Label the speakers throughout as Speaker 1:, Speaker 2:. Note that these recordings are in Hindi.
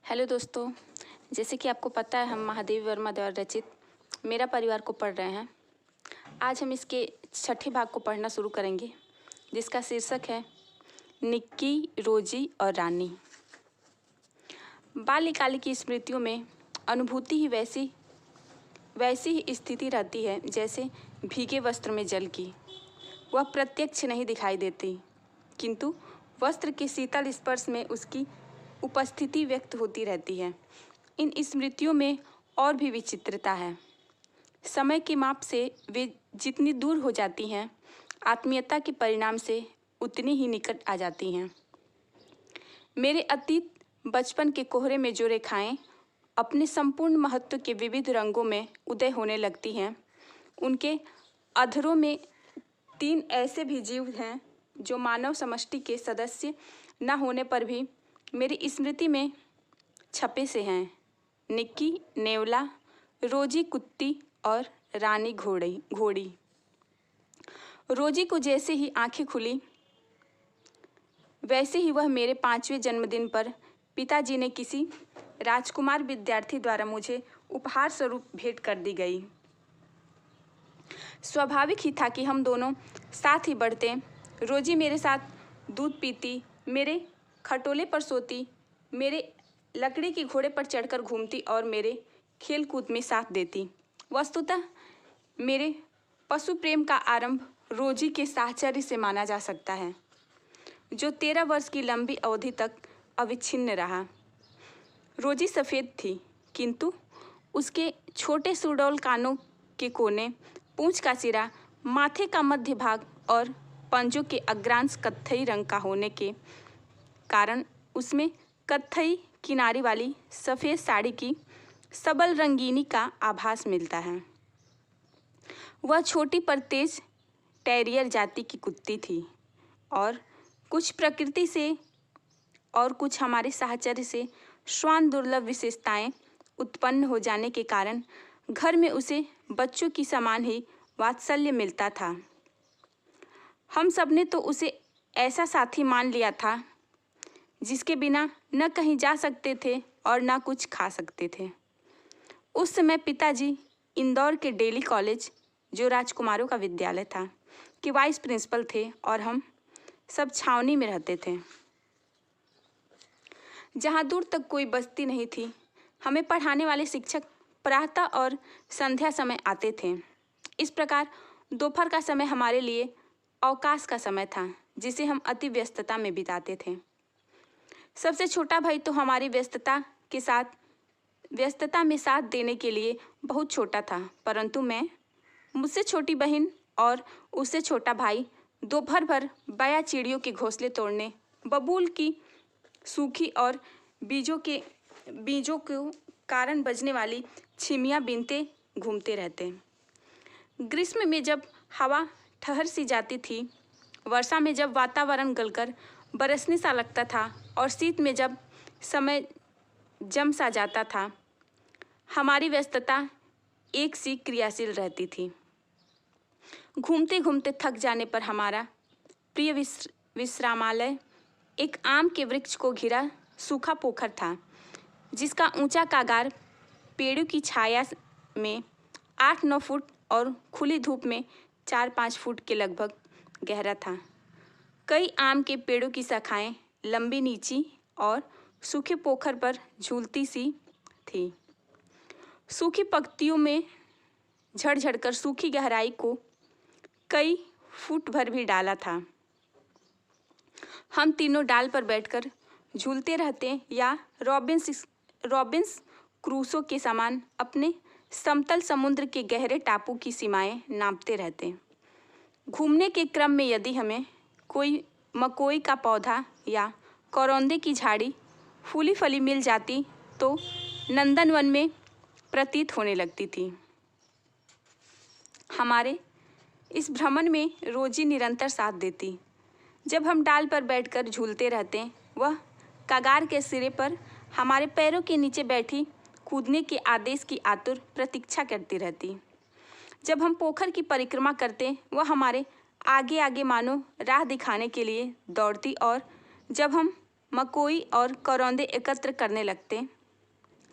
Speaker 1: हेलो दोस्तों, जैसे कि आपको पता है हम महादेवी वर्मा द्वारा रचित मेरा परिवार को पढ़ रहे हैं। आज हम इसके छठे भाग को पढ़ना शुरू करेंगे, जिसका शीर्षक है निक्की, रोजी और रानी। बाल्यकाल की स्मृतियों में अनुभूति ही वैसी ही स्थिति रहती है जैसे भीगे वस्त्र में जल की। वह प्रत्यक्ष नहीं दिखाई देती, किंतु वस्त्र के शीतल स्पर्श में उसकी उपस्थिति व्यक्त होती रहती है। इन स्मृतियों में और भी विचित्रता है। समय के माप से वे जितनी दूर हो जाती हैं, आत्मीयता के परिणाम से उतनी ही निकट आ जाती हैं। मेरे अतीत बचपन के कोहरे में जो रेखाएं अपने संपूर्ण महत्व के विविध रंगों में उदय होने लगती हैं, उनके अधरों में 3 ऐसे भी जीव हैं जो मानव समष्टि के सदस्य न होने पर भी मेरी स्मृति में छपे से हैं। निक्की नेवला, रोजी कुत्ती और रानी घोड़ी। रोजी को जैसे ही आंखें खुली, वैसे ही वह मेरे 5वें जन्मदिन पर पिताजी ने किसी राजकुमार विद्यार्थी द्वारा मुझे उपहार स्वरूप भेंट कर दी गई। स्वाभाविक ही था कि हम दोनों साथ ही बढ़ते। रोजी मेरे साथ दूध पीती, मेरे खटोले पर सोती, मेरे लकड़ी के घोड़े पर चढ़कर घूमती और मेरे खेल कूद में साथ देती। वस्तुतः मेरे पशु प्रेम का आरंभ रोजी के साहचर्य से माना जा सकता है, जो 13 वर्ष की लंबी अवधि तक अविच्छिन्न रहा। रोजी सफ़ेद थी, किंतु उसके छोटे सुडौल कानों के कोने, पूंछ का सिरा, माथे का मध्य भाग और पंजों के अग्रांश कत्थई रंग का होने के कारण उसमें कत्थई किनारी वाली सफ़ेद साड़ी की सबल रंगीनी का आभास मिलता है। वह छोटी पर तेज टेरियर जाति की कुत्ती थी और कुछ प्रकृति से और कुछ हमारे साहचर्य से श्वान दुर्लभ विशेषताएं उत्पन्न हो जाने के कारण घर में उसे बच्चों की समान ही वात्सल्य मिलता था। हम सब ने तो उसे ऐसा साथी मान लिया था जिसके बिना न कहीं जा सकते थे और न कुछ खा सकते थे। उस समय पिताजी इंदौर के डेली कॉलेज, जो राजकुमारों का विद्यालय था, के वाइस प्रिंसिपल थे और हम सब छावनी में रहते थे, जहाँ दूर तक कोई बस्ती नहीं थी। हमें पढ़ाने वाले शिक्षक प्रातः और संध्या समय आते थे। इस प्रकार दोपहर का समय हमारे लिए अवकाश का समय था, जिसे हम अति व्यस्तता में बिताते थे। सबसे छोटा भाई तो हमारी व्यस्तता में साथ देने के लिए बहुत छोटा था, परंतु मैं, मुझसे छोटी बहन और उससे छोटा भाई दोपहर भर बया चिड़ियों के घोंसले तोड़ने, बबूल की सूखी और बीजों को कारण बजने वाली छिमियाँ बीनते घूमते रहते। ग्रीष्म में जब हवा ठहर सी जाती थी, वर्षा में जब वातावरण गलकर बरसने सा लगता था और शीत में जब समय जम सा जाता था, हमारी व्यस्तता एक सी क्रियाशील रहती थी। घूमते घूमते थक जाने पर हमारा प्रिय विश्रामालय एक आम के वृक्ष को घिरा सूखा पोखर था, जिसका ऊंचा कागार पेड़ों की छाया में 8-9 फुट और खुली धूप में 4-5 फुट के लगभग गहरा था। कई आम के पेड़ों की शाखाएं लंबी नीची और सूखे पोखर पर झूलती सी थी। सूखी पत्तियों में झड़ कर सूखी गहराई को कई फुट भर भी डाला था। हम तीनों डाल पर बैठकर झूलते रहते या रॉबिन्स क्रूसो के समान अपने समतल समुद्र के गहरे टापू की सीमाएं नापते रहते। घूमने के क्रम में यदि हमें कोई मकोई का पौधा या करौंदे की झाड़ी फूली फली मिल जाती तो नंदनवन में प्रतीत होने लगती थी। हमारे इस भ्रमण में रोजी निरंतर साथ देती। जब हम डाल पर बैठकर झूलते रहते, वह कगार के सिरे पर हमारे पैरों के नीचे बैठी कूदने के आदेश की आतुर प्रतीक्षा करती रहती। जब हम पोखर की परिक्रमा करते, वह हमारे आगे आगे मानो राह दिखाने के लिए दौड़ती और जब हम मकोई और करौंदे एकत्र करने लगते,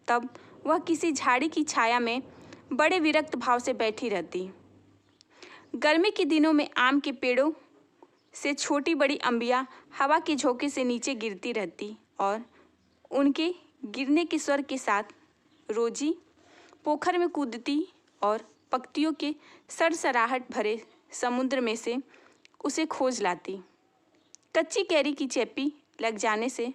Speaker 1: तब वह किसी झाड़ी की छाया में बड़े विरक्त भाव से बैठी रहती। गर्मी के दिनों में आम के पेड़ों से छोटी बड़ी अंबियां हवा के झोंके से नीचे गिरती रहती और उनके गिरने के स्वर के साथ रोजी पोखर में कूदती और पत्तियों के सरसराहट भरे समुद्र में से उसे खोज लाती। कच्ची कैरी की चेपी लग जाने से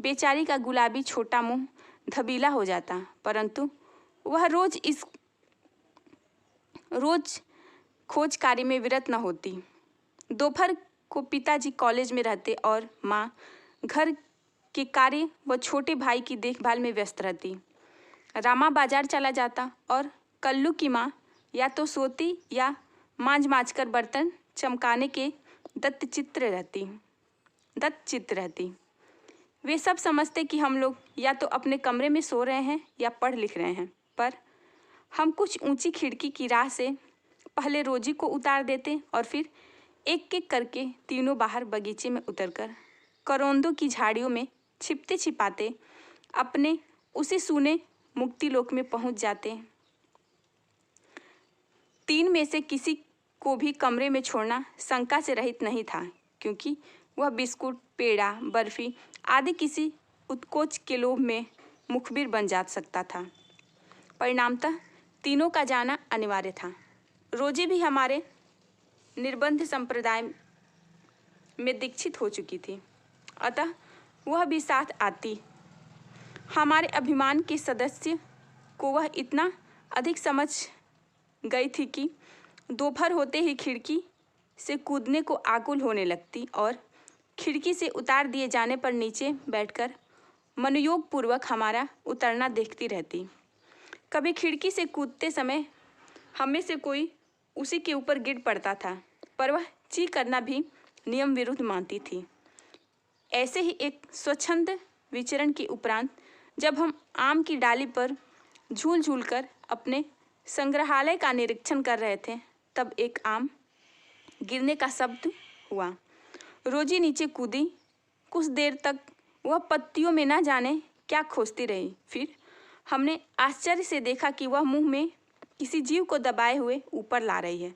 Speaker 1: बेचारी का गुलाबी छोटा मुंह धबीला हो जाता, परंतु वह रोज खोज कार्य में विरत न होती। दोपहर को पिताजी कॉलेज में रहते और माँ घर के कार्य व छोटे भाई की देखभाल में व्यस्त रहती। रामा बाजार चला जाता और कल्लू की माँ या तो सोती या मांझ कर बर्तन चमकाने के दत्तचित्त रहती। वे सब समझते कि हम लोग या तो अपने कमरे में सो रहे हैं या पढ़ लिख रहे हैं, पर हम कुछ ऊंची खिड़की की राह से पहले रोजी को उतार देते और फिर एक एक करके तीनों बाहर बगीचे में उतरकर करौंदों की झाड़ियों में छिपते छिपाते अपने उसी सूने मुक्तिलोक में पहुंच जाते। तीन में से किसी को भी कमरे में छोड़ना शंका से रहित नहीं था, क्योंकि वह बिस्कुट, पेड़ा, बर्फी आदि किसी उत्कोच के लोभ में मुखबिर बन जा सकता था। परिणामतः तीनों का जाना अनिवार्य था। रोजी भी हमारे निर्बंध संप्रदाय में दीक्षित हो चुकी थी, अतः वह भी साथ आती। हमारे अभिमान के सदस्य को वह इतना अधिक समझ गई थी कि दोपहर होते ही खिड़की से कूदने को आकुल होने लगती और खिड़की से उतार दिए जाने पर नीचे बैठकर मनोयोग पूर्वक हमारा उतरना देखती रहती। कभी खिड़की से कूदते समय हमें से कोई उसी के ऊपर गिर पड़ता था, पर वह ची करना भी नियम विरुद्ध मानती थी। ऐसे ही एक स्वच्छंद विचरण के उपरांत जब हम आम की डाली पर झूल झूल कर अपने संग्रहालय का निरीक्षण कर रहे थे, तब एक आम गिरने का शब्द हुआ। रोजी नीचे कूदी। कुछ देर तक वह पत्तियों में न जाने क्या खोजती रही। फिर हमने आश्चर्य से देखा कि वह मुंह में किसी जीव को दबाए हुए ऊपर ला रही है।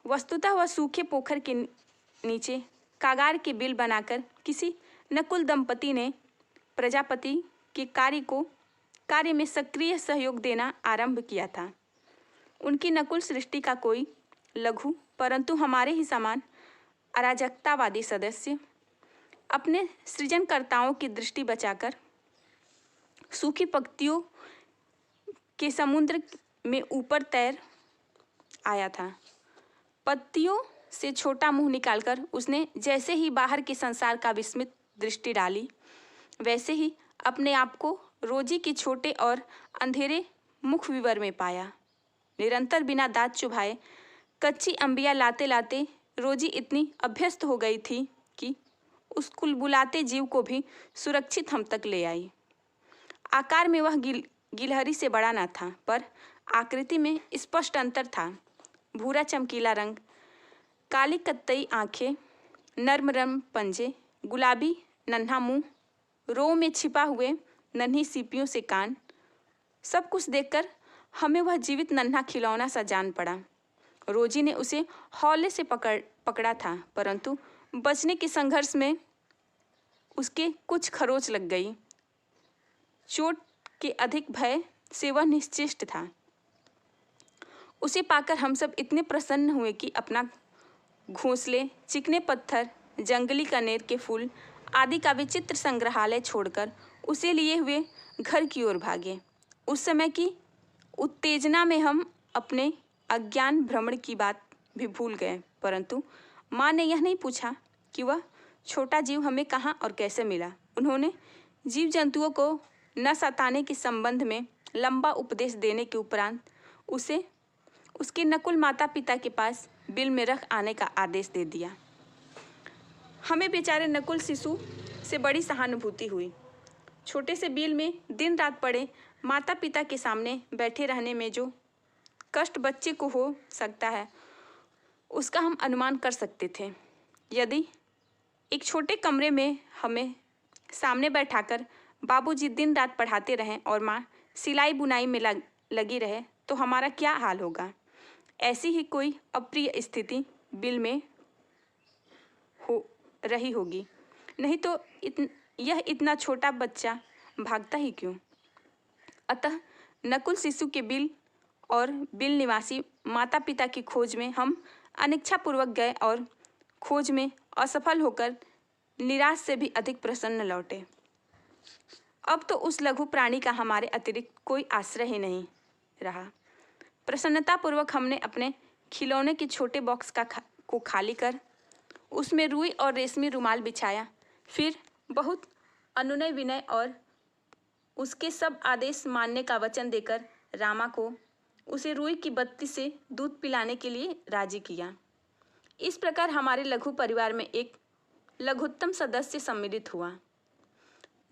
Speaker 1: वस्तुतः वह सूखे पोखर के नीचे कागार के बिल बनाकर किसी नकुल दंपति ने प्रजापति के कार्य में सक्रिय सहयोग देना आरंभ किया था। उनकी नकुल सृष्टि का कोई लघु परंतु हमारे ही समान अराजकतावादी सदस्य अपने सृजनकर्ताओं की दृष्टि बचाकर सूखी पत्तियों के समुद्र में ऊपर तैर आया था। पत्तियों से छोटा मुंह निकालकर उसने जैसे ही बाहर के संसार का विस्मित दृष्टि डाली, वैसे ही अपने आप को रोजी के छोटे और अंधेरे मुख विवर में पाया। निरंतर बिना दांत चुभाए कच्ची अंबियां लाते लाते रोजी इतनी अभ्यस्त हो गई थी कि उस कुलबुलाते जीव को भी सुरक्षित हम तक ले आई। आकार में वह गिलहरी से बड़ा न था, पर आकृति में स्पष्ट अंतर था। भूरा चमकीला रंग, काली कत्तई आंखें, नर्म पंजे, गुलाबी नन्हा मुंह, रो में छिपा हुए नन्ही सीपियों से कान, सब कुछ देखकर हमें वह जीवित नन्हा खिलौना सा जान पड़ा। रोजी ने उसे हौले से पकड़ा था, परंतु बचने के संघर्ष में उसके कुछ खरोंच लग गई। चोट के अधिक भय से वह निश्चेष्ट था। उसे पाकर हम सब इतने प्रसन्न हुए कि अपना घोंसले, चिकने पत्थर, जंगली कनेर के फूल आदि का विचित्र संग्रहालय छोड़कर उसे लिए हुए घर की ओर भागे। उस समय की उत्तेजना में हम अपने अज्ञान भ्रमण की बात भी भूल गए, परंतु माँ ने यह नहीं पूछा कि वह छोटा जीव हमें कहाँ और कैसे मिला। उन्होंने जीव जंतुओं को न सताने के संबंध में लंबा उपदेश देने के उपरांत उसे उसके नकुल माता पिता के पास बिल में रख आने का आदेश दे दिया। हमें बेचारे नकुल शिशु से बड़ी सहानुभूति हुई। छोटे से बिल में दिन रात पड़े माता पिता के सामने बैठे रहने में जो कष्ट बच्चे को हो सकता है, उसका हम अनुमान कर सकते थे। यदि एक छोटे कमरे में हमें सामने बैठाकर बाबूजी दिन रात पढ़ाते रहें और माँ सिलाई बुनाई में लगी रहे तो हमारा क्या हाल होगा। ऐसी ही कोई अप्रिय स्थिति बिल में हो रही होगी, नहीं तो यह इतना छोटा बच्चा भागता ही क्यों। अतः नकुल शिशु के बिल और बिल निवासी माता पिता की खोज में हम अनिच्छापूर्वक गए और खोज में असफल होकर निराश से भी अधिक प्रसन्न लौटे। अब तो उस लघु प्राणी का हमारे अतिरिक्त कोई आश्रय ही नहीं रहा। प्रसन्नतापूर्वक हमने अपने खिलौने के छोटे बॉक्स को खाली कर उसमें रुई और रेशमी रुमाल बिछाया। फिर बहुत अनुनय विनय और उसके सब आदेश मानने का वचन देकर रामा को उसे रुई की बत्ती से दूध पिलाने के लिए राजी किया। इस प्रकार हमारे लघु परिवार में एक लघुत्तम सदस्य सम्मिलित हुआ।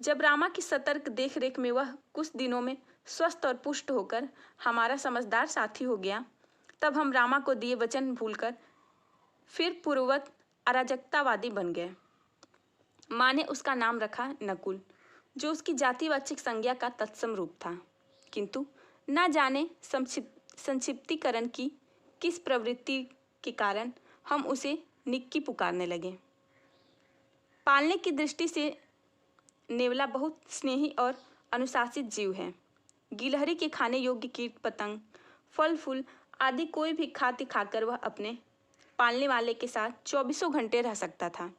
Speaker 1: जब रामा की सतर्क देखरेख में वह कुछ दिनों में स्वस्थ और पुष्ट होकर हमारा समझदार साथी हो गया, तब हम रामा को दिए वचन भूलकर फिर पूर्ववत अराजकतावादी बन गए। माँ ने उसका नाम रखा नकुल, जो उसकी जातिवाचक संज्ञा का तत्सम रूप था, किंतु न जाने संक्षिप्तीकरण की किस प्रवृत्ति के कारण हम उसे निक्की पुकारने लगे। पालने की दृष्टि से नेवला बहुत स्नेही और अनुशासित जीव है। गिलहरी के खाने योग्य कीट पतंग, फल फूल आदि कोई भी खाद्य खाकर वह अपने पालने वाले के साथ 24 घंटे रह सकता था।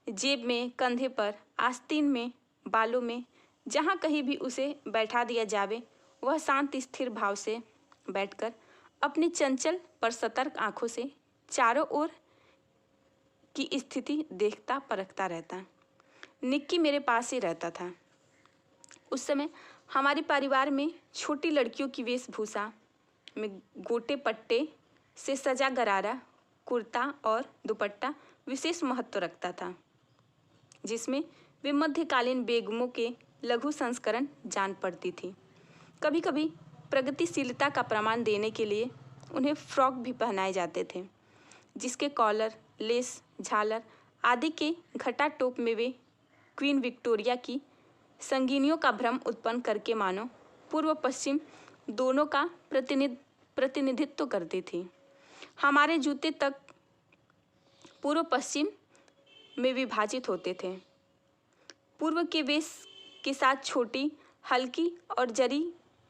Speaker 1: जेब में, कंधे पर, आस्तीन में, बालों में, जहाँ कहीं भी उसे बैठा दिया जावे, वह शांत स्थिर भाव से बैठकर अपनी चंचल पर सतर्क आंखों से चारों ओर की स्थिति देखता परखता रहता। निक्की मेरे पास ही रहता था। उस समय हमारे परिवार में छोटी लड़कियों की वेशभूषा में गोटे पट्टे से सजा गरारा कुर्ता और दुपट्टा विशेष महत्व रखता था, जिसमें वे मध्यकालीन बेगमों के लघु संस्करण जान पड़ती थी। कभी कभी प्रगतिशीलता का प्रमाण देने के लिए उन्हें फ्रॉक भी पहनाए जाते थे, जिसके कॉलर, लेस, झालर आदि के घटा टोप में वे क्वीन विक्टोरिया की संगिनियों का भ्रम उत्पन्न करके मानो पूर्व पश्चिम दोनों का प्रतिनिधित्व करती थी। हमारे जूते तक पूर्व पश्चिम में विभाजित होते थे। पूर्व के वेश के साथ छोटी, हल्की और जरी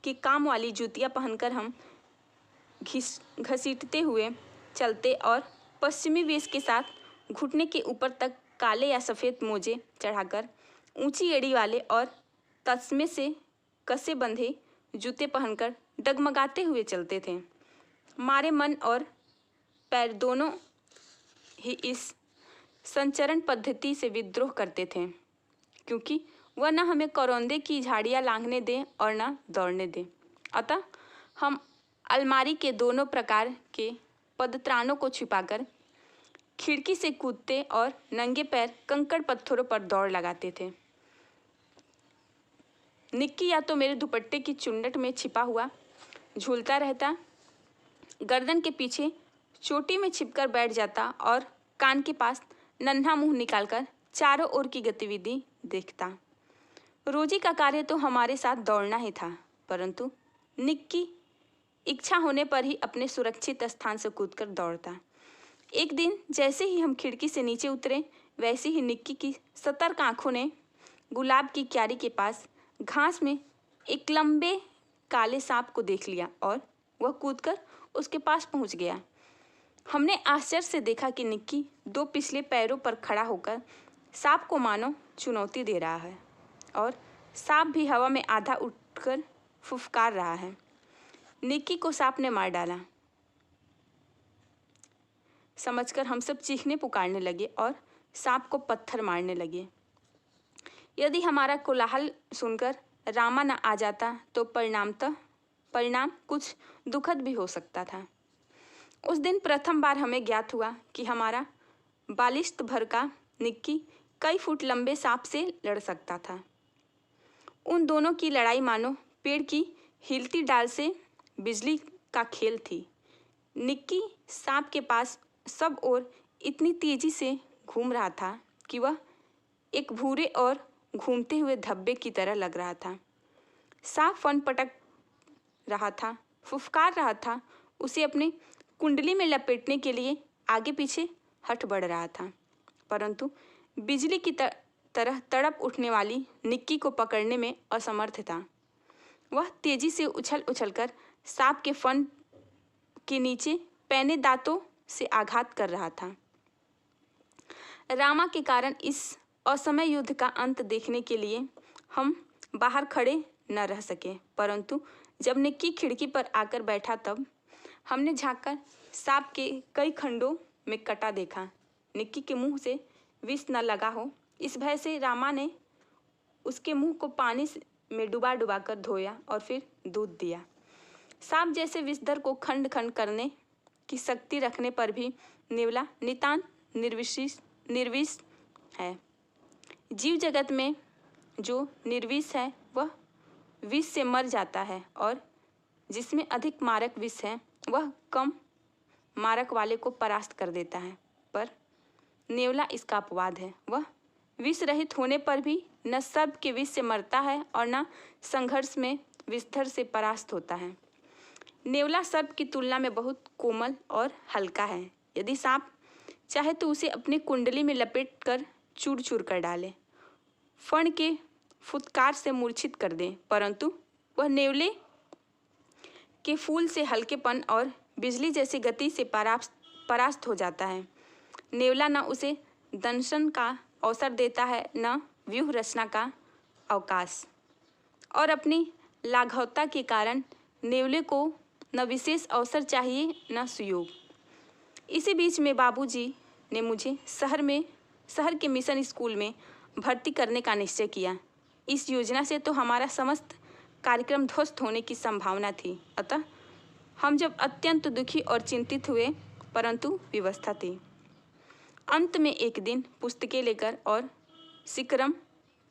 Speaker 1: के काम वाली जूतियाँ पहनकर हम घसीटते हुए चलते और पश्चिमी वेश के साथ घुटने के ऊपर तक काले या सफ़ेद मोजे चढ़ाकर ऊंची एड़ी वाले और तस्मे से कसे बंधे जूते पहनकर डगमगाते हुए चलते थे। हमारे मन और पैर दोनों ही इस संचरण पद्धति से विद्रोह करते थे, क्योंकि वह न हमें करौंदे की झाड़ियाँ लांघने दें और न दौड़ने दें। अतः हम अलमारी के दोनों प्रकार के पदत्राणों को छिपाकर खिड़की से कूदते और नंगे पैर कंकड़ पत्थरों पर दौड़ लगाते थे। निक्की या तो मेरे दुपट्टे की चुन्नट में छिपा हुआ झूलता रहता, गर्दन के पीछे चोटी में छिपकर बैठ जाता और कान के पास नन्हा मुंह निकालकर चारों ओर की गतिविधि देखता। रोजी का कार्य तो हमारे साथ दौड़ना ही था, परंतु निक्की इच्छा होने पर ही अपने सुरक्षित स्थान से कूदकर दौड़ता। एक दिन जैसे ही हम खिड़की से नीचे उतरे, वैसे ही निक्की की सतर्क आंखों ने गुलाब की क्यारी के पास घास में एक लंबे काले सांप को देख लिया और वह कूदकर उसके पास पहुंच गया। हमने आश्चर्य से देखा कि निक्की दो पिछले पैरों पर खड़ा होकर सांप को मानो चुनौती दे रहा है और सांप भी हवा में आधा उठकर फुफकार रहा है। निक्की को सांप ने मार डाला समझकर हम सब चीखने पुकारने लगे और सांप को पत्थर मारने लगे। यदि हमारा कोलाहल सुनकर रामा न आ जाता तो परिणाम कुछ दुखद भी हो सकता था। उस दिन प्रथम बार हमें ज्ञात हुआ कि हमारा बालिश्त भर का निक्की कई फुट लंबे सांप से लड़ सकता था। उन दोनों की लड़ाई मानो पेड़ की हिलती डाल से बिजली का खेल थी। निक्की सांप के पास सब ओर इतनी तेजी से घूम रहा था कि वह एक भूरे और घूमते हुए धब्बे की तरह लग रहा था। सांप फन पटक रहा था, फुफकार रहा था, उसे अपने कुंडली में लपेटने के लिए आगे पीछे हट बढ़ रहा था, परंतु बिजली की तरह तड़प उठने वाली निक्की को पकड़ने में असमर्थ था। वह तेजी से उछल उछलकर सांप के फन के नीचे पैने दांतों से आघात कर रहा था। रामा के कारण इस असमय युद्ध का अंत देखने के लिए हम बाहर खड़े न रह सके, परंतु जब निक्की खिड़की पर आकर बैठा तब हमने झांककर सांप के कई खंडों में कटा देखा। निक्की के मुंह से विष न लगा हो, इस भय से रामा ने उसके मुंह को पानी में डुबा डुबा कर धोया और फिर दूध दिया। सांप जैसे विषधर को खंड खंड करने की शक्ति रखने पर भी नेवला नितांत निर्विष है। जीव जगत में जो निर्विष है वह विष से मर जाता है, और जिसमें अधिक मारक विष है वह कम मारक वाले को परास्त कर देता है। पर नेवला इसका अपवाद है। वह विष रहित होने पर भी न सर्प के विष से मरता है और न संघर्ष में विषधर से परास्त होता है। नेवला सर्प की तुलना में बहुत कोमल और हल्का है। यदि सांप चाहे तो उसे अपनी कुंडली में लपेट कर चूर चूर कर डाले, फण के फुटकार से मूर्छित कर दे, परंतु वह नेवले के फूल से हल्केपन और बिजली जैसी गति से परास्त हो जाता है। नेवला न उसे दंशन का अवसर देता है, न व्यूह रचना का अवकाश, और अपनी लाघवता के कारण नेवले को न विशेष अवसर चाहिए न सुयोग। इसी बीच में बाबूजी ने मुझे शहर के मिशन स्कूल में भर्ती करने का निश्चय किया। इस योजना से तो हमारा समस्त कार्यक्रम ध्वस्त होने की संभावना थी, अतः हम जब अत्यंत दुखी और चिंतित हुए, परंतु व्यवस्था थी। अंत में एक दिन पुस्तकें लेकर और सिकरम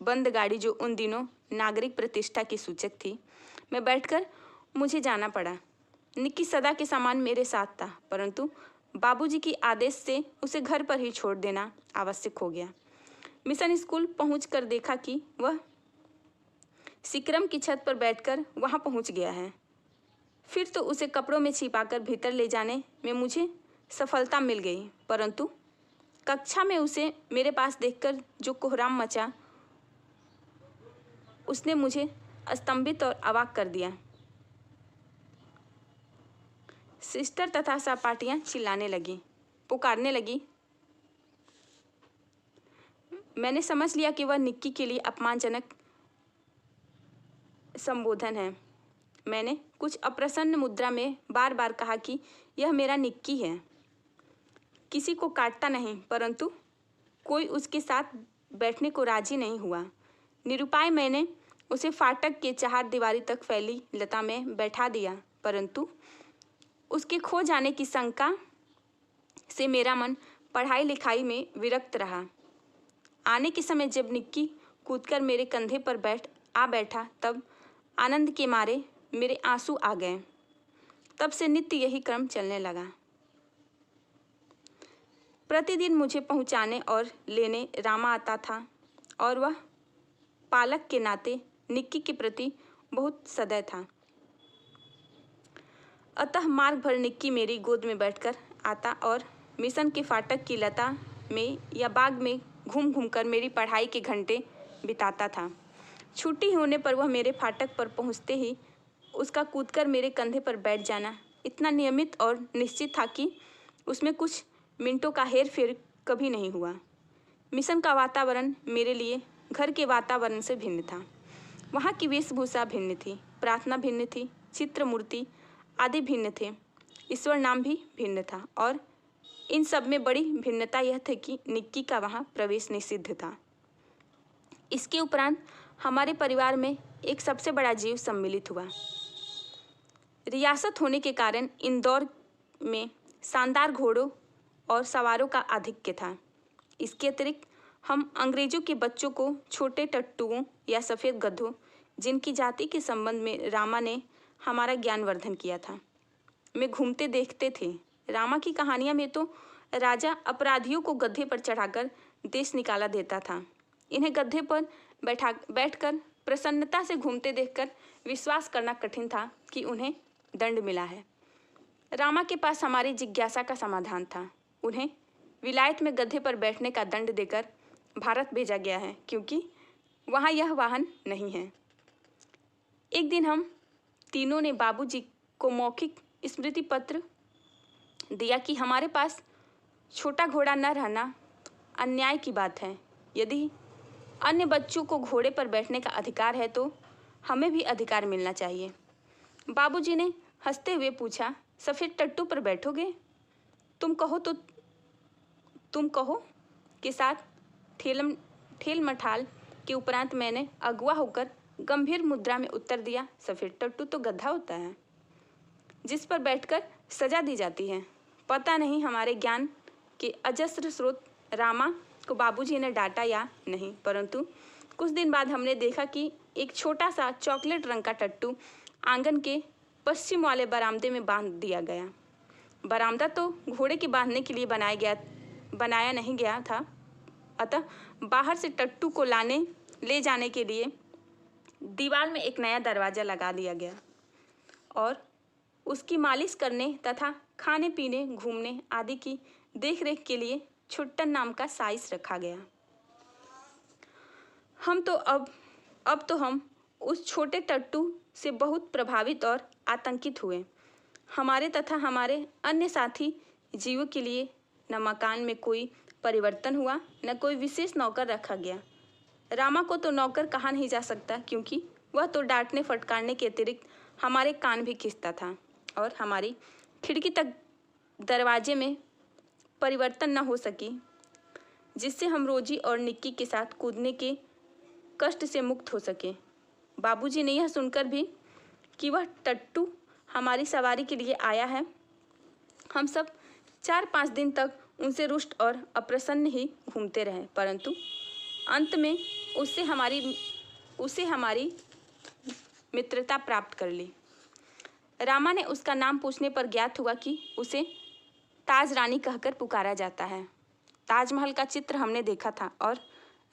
Speaker 1: बंद गाड़ी, जो उन दिनों नागरिक प्रतिष्ठा की सूचक थी, में बैठकर मुझे जाना पड़ा। निक्की सदा के समान मेरे साथ था, परंतु बाबूजी की आदेश से उसे घर पर ही छोड़ देना आवश्यक हो गया। मिशन स्कूल पहुंचकर देखा कि वह सिकरम की छत पर बैठकर वहां पहुंच गया है। फिर तो उसे कपड़ों में छिपाकर भीतर ले जाने में मुझे सफलता मिल गई, परंतु कक्षा में उसे मेरे पास देखकर जो कोहराम मचा, उसने मुझे स्तंभित और अवाक कर दिया। सिस्टर तथा सहपाठियां चिल्लाने लगी, पुकारने लगी। मैंने समझ लिया कि वह निक्की के लिए अपमानजनक संबोधन है। मैंने कुछ अप्रसन्न मुद्रा में बार बार कहा कि यह मेरा निक्की है, किसी को काटता नहीं, परंतु कोई उसके साथ बैठने को राजी नहीं हुआ। निरुपाय मैंने उसे फाटक के चारदीवारी तक फैली लता में बैठा दिया, परंतु उसके खो जाने की शंका से मेरा मन पढ़ाई लिखाई में विरक्त रहा। आने के समय जब निक्की कूदकर मेरे कंधे पर बैठा, तब आनंद के मारे मेरे आंसू आ गए। तब से नित्य यही क्रम चलने लगा। प्रतिदिन मुझे पहुंचाने और लेने रामा आता था, और वह पालक के नाते निक्की के प्रति बहुत सदैव था। अतः मार्ग भर निक्की मेरी गोद में बैठकर आता और मिशन के फाटक की लता में या बाग में घूम घूम कर मेरी पढ़ाई के घंटे बिताता था। छुट्टी होने पर वह मेरे फाटक पर पहुंचते ही उसका कूदकर मेरे कंधे पर बैठ जाना इतना नियमित और निश्चित था कि उसमें कुछ मिनटों का हेर फेर कभी नहीं हुआ। मिशन का वातावरण मेरे लिए घर के वातावरण से भिन्न था। वहाँ की वेशभूषा भिन्न थी, प्रार्थना भिन्न थी, चित्र मूर्ति आदि भिन्न थे, ईश्वर नाम भी भिन्न था, और इन सब में बड़ी भिन्नता यह थी कि निक्की का वहाँ प्रवेश निषिद्ध था। इसके उपरांत हमारे परिवार में एक सबसे बड़ा जीव सम्मिलित हुआ। रियासत होने के कारण इंदौर में शानदार घोड़ों और सवारों का आधिक्य था। इसके अतिरिक्त हम अंग्रेजों के बच्चों को छोटे टट्टुओं या सफ़ेद गधों, जिनकी जाति के संबंध में रामा ने हमारा ज्ञानवर्धन किया था, में घूमते देखते थे। रामा की कहानियाँ में तो राजा अपराधियों को गधे पर चढ़ाकर देश निकाला देता था। इन्हें गधे पर बैठकर प्रसन्नता से घूमते देखकर विश्वास करना कठिन था कि उन्हें दंड मिला है। रामा के पास हमारी जिज्ञासा का समाधान था। उन्हें विलायत में गधे पर बैठने का दंड देकर भारत भेजा गया है, क्योंकि वहाँ यह वाहन नहीं है। एक दिन हम तीनों ने बाबूजी को मौखिक स्मृति पत्र दिया कि हमारे पास छोटा घोड़ा न रहना अन्याय की बात है। यदि अन्य बच्चों को घोड़े पर बैठने का अधिकार है तो हमें भी अधिकार मिलना चाहिए। बाबूजी ने हंसते हुए पूछा, सफ़ेद टट्टू पर बैठोगे? तुम कहो के साथ ठेल मठाल के उपरांत मैंने अगुआ होकर गंभीर मुद्रा में उत्तर दिया, सफ़ेद टट्टू तो गधा होता है जिस पर बैठकर सजा दी जाती है। पता नहीं हमारे ज्ञान के अजस्र स्रोत रामा को बाबूजी ने डांटा या नहीं, परंतु कुछ दिन बाद हमने देखा कि एक छोटा सा चॉकलेट रंग का टट्टू आंगन के पश्चिम वाले बरामदे में बांध दिया गया। बरामदा तो घोड़े के बांधने के लिए बनाया नहीं गया था, अतः बाहर से टट्टू को ले जाने के लिए दीवार में एक नया दरवाज़ा लगा दिया गया और उसकी मालिश करने तथा खाने पीने, घूमने आदि की देखरेख के लिए छुट्टन नाम का साइस रखा गया। अब तो हम उस छोटे टट्टू से बहुत प्रभावित और आतंकित हुए। हमारे तथा हमारे अन्य साथी जीवों के लिए न मकान में कोई परिवर्तन हुआ, न कोई विशेष नौकर रखा गया। रामा को तो नौकर कहा नहीं जा सकता, क्योंकि वह तो डांटने फटकारने के अतिरिक्त हमारे कान भी खींचता था और हमारी खिड़की तक दरवाजे में परिवर्तन न हो सकी, जिससे हम रोजी और निक्की के साथ कूदने के कष्ट से मुक्त हो सके। बाबूजी ने यह सुनकर भी कि वह टट्टू हमारी सवारी के लिए आया है, हम सब 4-5 दिन तक उनसे रुष्ट और अप्रसन्न ही घूमते रहे, परंतु अंत में उसे हमारी मित्रता प्राप्त कर ली। रामा ने उसका नाम पूछने पर ज्ञात हुआ कि उसे ताज रानी कहकर पुकारा जाता है। ताजमहल का चित्र हमने देखा था और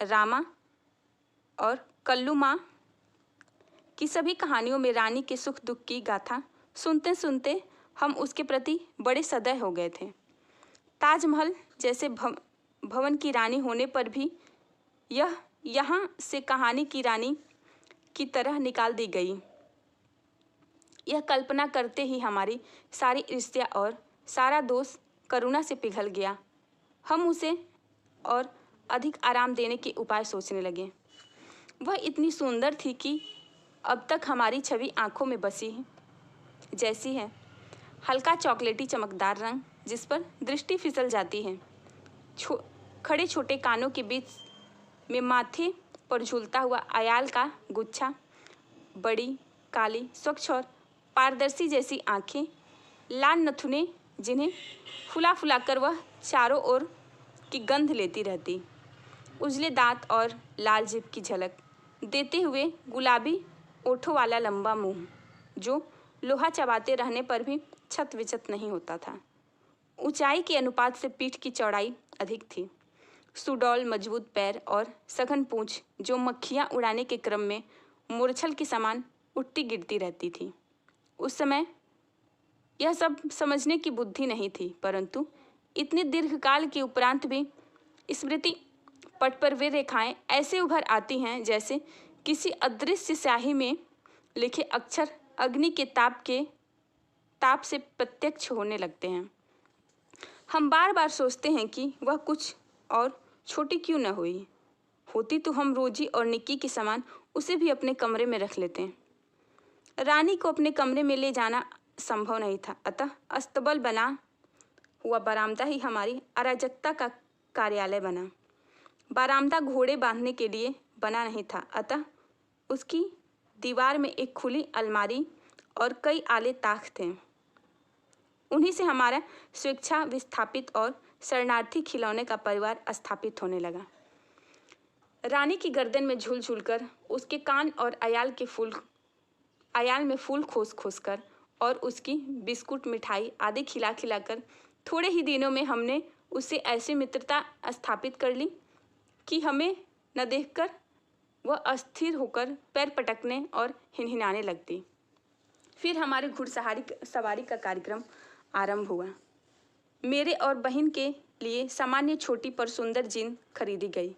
Speaker 1: रामा और कल्लू माँ की सभी कहानियों में रानी के सुख दुख की गाथा सुनते सुनते हम उसके प्रति बड़े सदय हो गए थे। ताजमहल जैसे भवन की रानी होने पर भी यह यहाँ से कहानी की रानी की तरह निकाल दी गई। यह कल्पना करते ही हमारी सारी ईर्ष्या और सारा दोष करुणा से पिघल गया। हम उसे और अधिक आराम देने के उपाय सोचने लगे। वह इतनी सुंदर थी कि अब तक हमारी छवि आंखों में बसी जैसी है। हल्का चॉकलेटी चमकदार रंग जिस पर दृष्टि फिसल जाती है, खड़े छोटे कानों के बीच में माथे पर झूलता हुआ अयाल का गुच्छा, बड़ी काली स्वच्छ और पारदर्शी जैसी आँखें, लाल नथुने जिन्हें फुला फुला कर वह चारों ओर की गंध लेती रहती, उजले दांत और लाल जीभ की झलक देते हुए गुलाबी ओठों वाला लंबा मुंह जो लोहा चबाते रहने पर भी छत विचत नहीं होता था। ऊंचाई के अनुपात से पीठ की चौड़ाई अधिक थी। सुडौल मजबूत पैर और सघन पूंछ जो मक्खियाँ उड़ाने के क्रम में मूर्छल के समान उठती गिरती रहती थी। उस समय यह सब समझने की बुद्धि नहीं थी, परंतु इतने दीर्घकाल के उपरांत भी स्मृति पट पर वे रेखाएं ऐसे उभर आती हैं जैसे किसी अदृश्य स्याही में लिखे अक्षर अग्नि के ताप से प्रत्यक्ष होने लगते हैं। हम बार बार सोचते हैं कि वह कुछ और छोटी क्यों न होती तो हम रोजी और निक्की के समान उसे भी अपने कमरे में रख लेते हैं। रानी को अपने कमरे में ले जाना संभव नहीं था, अतः अस्तबल बना हुआ बरामदा ही हमारी अराजकता का कार्यालय बना। बरामदा घोड़े बांधने के लिए बना नहीं था, अतः उसकी दीवार में एक खुली अलमारी और कई आले ताख थे। उन्हीं से हमारा स्वेच्छा विस्थापित और शरणार्थी खिलौने का परिवार स्थापित होने लगा। रानी की गर्दन में झूल झूल कर, उसके कान और अयाल में फूल खोस खोस कर और उसकी बिस्कुट मिठाई आदि खिला खिला कर थोड़े ही दिनों में हमने उससे ऐसी मित्रता स्थापित कर ली कि हमें न देखकर वह अस्थिर होकर पैर पटकने और हिनहिनाने लगती। फिर हमारे सवारी का कार्यक्रम आरंभ हुआ। मेरे और बहन के लिए सामान्य छोटी पर सुंदर जीन खरीदी गई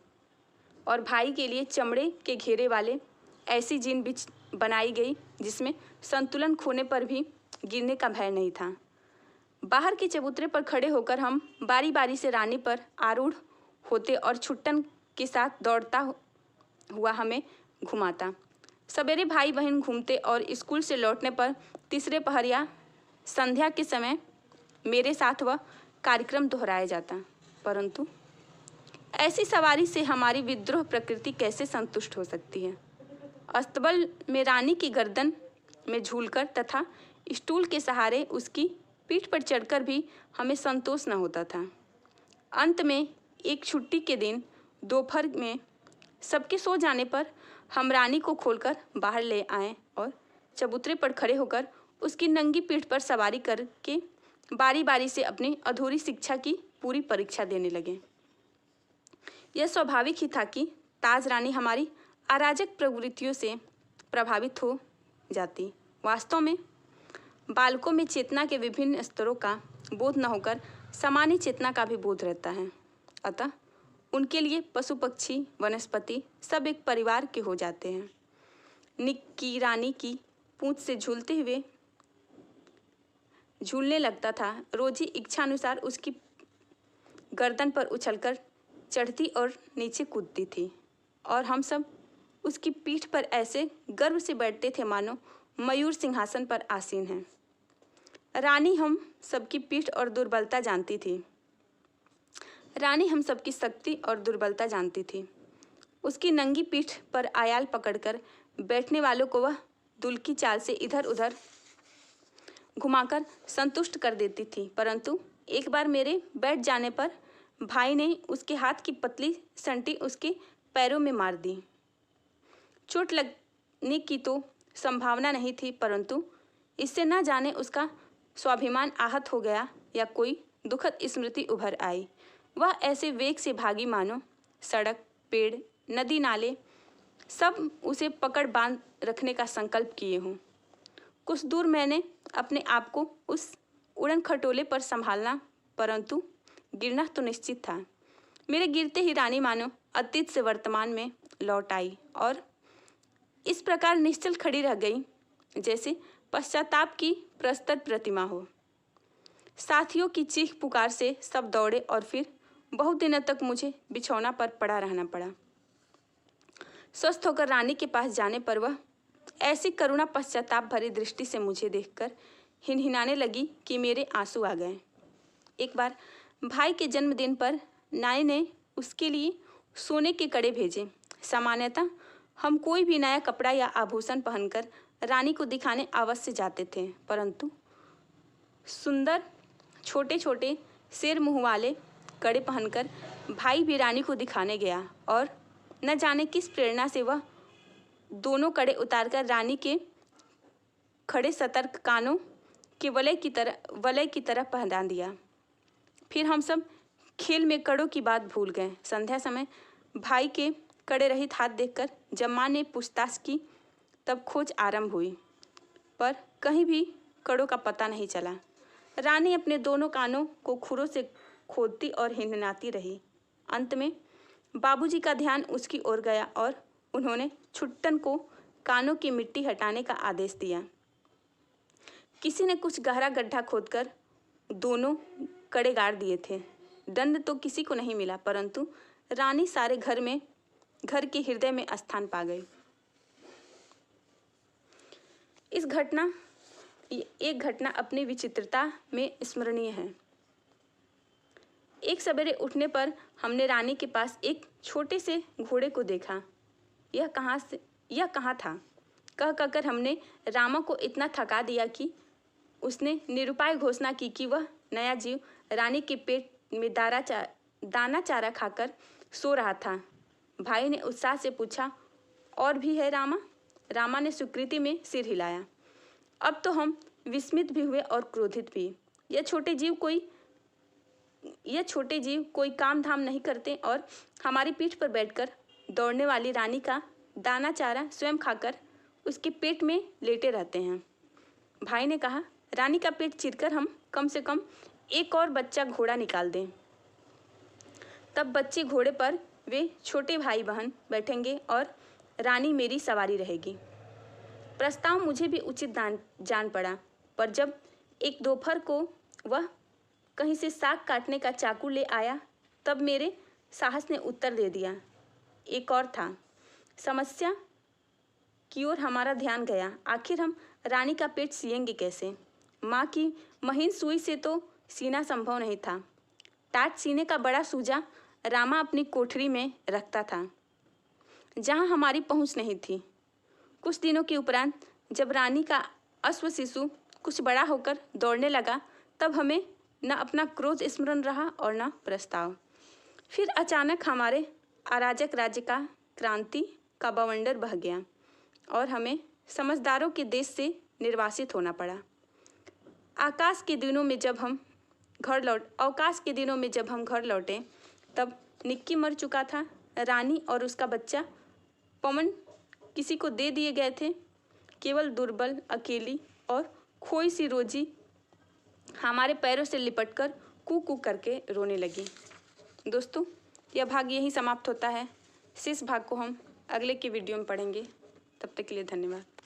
Speaker 1: और भाई के लिए चमड़े के घेरे वाले ऐसी जीन बनाई गई जिसमें संतुलन खोने पर भी गिरने का भय नहीं था। बाहर के चबूतरे पर खड़े होकर हम बारी बारी से रानी पर आरूढ़ होते और छुट्टन के साथ दौड़ता हुआ हमें घुमाता। सवेरे भाई बहन घूमते और स्कूल से लौटने पर तीसरे पहर या संध्या के समय मेरे साथ वह कार्यक्रम दोहराया जाता। परंतु ऐसी सवारी से हमारी विद्रोह प्रकृति कैसे संतुष्ट हो सकती है। अस्तबल में रानी की गर्दन में झूलकर तथा स्टूल के सहारे उसकी पीठ पर चढ़कर भी हमें संतोष न होता था। अंत में एक छुट्टी के दिन दोपहर में सबके सो जाने पर हम रानी को खोलकर बाहर ले आए और चबूतरे पर खड़े होकर उसकी नंगी पीठ पर सवारी करके बारी बारी से अपनी अधूरी शिक्षा की पूरी परीक्षा देने लगे। यह स्वाभाविक ही था कि ताज रानी हमारी अराजक प्रवृत्तियों से प्रभावित हो जाती। वास्तव में बालकों में चेतना के विभिन्न स्तरों का बोध न होकर सामान्य चेतना का भी बोध रहता है। अतः उनके लिए पशु पक्षी वनस्पति सब एक परिवार के हो जाते हैं। निक्की रानी की पूंछ से झूलते हुए झूलने लगता था। रोजी इच्छानुसार उसकी गर्दन पर उछलकर चढ़ती और नीचे कूदती थी और हम सब उसकी पीठ पर ऐसे गर्व से बैठते थे मानो मयूर सिंहासन पर आसीन है। रानी हम सबकी पीठ और दुर्बलता जानती थी। रानी हम सबकी शक्ति और दुर्बलता जानती थी। उसकी नंगी पीठ पर आयाल पकड़कर बैठने वालों को वह दुल्की चाल से इधर उधर घुमाकर संतुष्ट कर देती थी। परंतु एक बार मेरे बैठ जाने पर भाई ने उसके हाथ की पतली संटी उसके पैरों में मार दी। चोट लगने की तो संभावना नहीं थी, परंतु इससे न जाने उसका स्वाभिमान आहत हो गया या कोई दुखद स्मृति उभर आई। वह ऐसे वेग से भागी मानो सड़क, पेड़, नदी, नाले सब उसे पकड़ बांध रखने का संकल्प किए हों। कुछ दूर मैंने अपने आप को उस उड़न खटोले पर संभालना, परंतु गिरना तो निश्चित था। मेरे गिरते ही रानी मानो अतीत से वर्तमान में लौट आई और इस प्रकार निश्चल खड़ी रह गई जैसे पश्चाताप की प्रस्तर प्रतिमा हो। साथियों की चीख पुकार से सब दौड़े और फिर बहुत दिनों तक मुझे बिछौना पर पड़ा रहना पड़ा। स्वस्थ होकर रानी के पास जाने पर वह ऐसी करुणा पश्चाताप भरी दृष्टि से मुझे देखकर हिनहिनाने लगी कि मेरे आंसू आ गए। एक बार भाई के जन्मदिन पर नाई ने उसके लिए सोने के कड़े भेजे। सामान्यतः हम कोई भी नया कपड़ा या आभूषण पहनकर रानी को दिखाने अवश्य जाते थे, परंतु सुंदर छोटे छोटे शेर मुँह वाले कड़े पहनकर भाई भी रानी को दिखाने गया और न जाने किस प्रेरणा से वह दोनों कड़े उतारकर रानी के खड़े सतर्क कानों के वलय की तरह पहना दिया। फिर हम सब खेल में कड़ों की बात भूल गए। संध्या समय भाई के कड़े रहित हाथ देखकर जब माँ ने पूछताछ की तब खोज आरंभ हुई, पर कहीं भी कड़ों का पता नहीं चला। रानी अपने दोनों कानों को खुरों से खोदती और हिनहिनाती रही। अंत में बाबूजी का ध्यान उसकी ओर गया और उन्होंने छुट्टन को कानों की मिट्टी हटाने का आदेश दिया। किसी ने कुछ गहरा गड्ढा खोदकर दोनों कड़े गाड़ दिए थे। दंड तो किसी को नहीं मिला, परंतु रानी सारे घर के हृदय में स्थान पा गई। एक घटना अपनी विचित्रता में स्मरणीय है। एक सवेरे उठने पर हमने रानी के पास एक छोटे से घोड़े को देखा। यह कहाँ था कह कहकर हमने रामा को इतना थका दिया कि उसने निरुपाय घोषणा की कि वह नया जीव रानी के पेट में दाना चारा खाकर सो रहा था। भाई ने उत्साह से पूछा, और भी है रामा? रामा ने स्वीकृति में सिर हिलाया। अब तो हम विस्मित भी हुए और क्रोधित भी। यह छोटे जीव कोई काम धाम नहीं करते और हमारी पीठ पर बैठकर दौड़ने वाली रानी का दाना चारा स्वयं खाकर उसके पेट में लेटे रहते हैं। भाई ने कहा, रानी का पेट चीरकर हम कम से कम एक और बच्चा घोड़ा निकाल दें। तब बच्चे घोड़े पर वे छोटे भाई बहन बैठेंगे और रानी मेरी सवारी रहेगी। प्रस्ताव मुझे भी उचित जान पड़ा, पर जब एक दोपहर को वह कहीं से साग काटने का चाकू ले आया, तब मेरे साहस ने उत्तर दे दिया। एक और था। समस्या की ओर हमारा ध्यान गया। आखिर हम रानी का पेट सिएंगे कैसे? माँ की महीन सुई से तो सीना संभव नहीं था। टाट सीने का बड़ा सूजा रामा अपनी कोठरी में रखता था, जहाँ हमारी पहुँच नहीं थी। कुछ दिनों के उपरांत जब रानी का अश्व शिशु कुछ बड़ा होकर दौड़ने लगा, तब हमें न अपना क्रोध स्मरण रहा और न प्रस्ताव। फिर अचानक हमारे अराजक राज्य का क्रांति का बवंडर बह गया और हमें समझदारों के देश से निर्वासित होना पड़ा। अवकाश के दिनों में जब हम घर लौटे, तब निक्की मर चुका था। रानी और उसका बच्चा पवन किसी को दे दिए गए थे। केवल दुर्बल, अकेली और खोई सी रोजी हमारे पैरों से लिपटकर कू कू करके रोने लगी। दोस्तों, यह भाग यहीं समाप्त होता है। शेष भाग को हम अगले के वीडियो में पढ़ेंगे। तब तक के लिए धन्यवाद।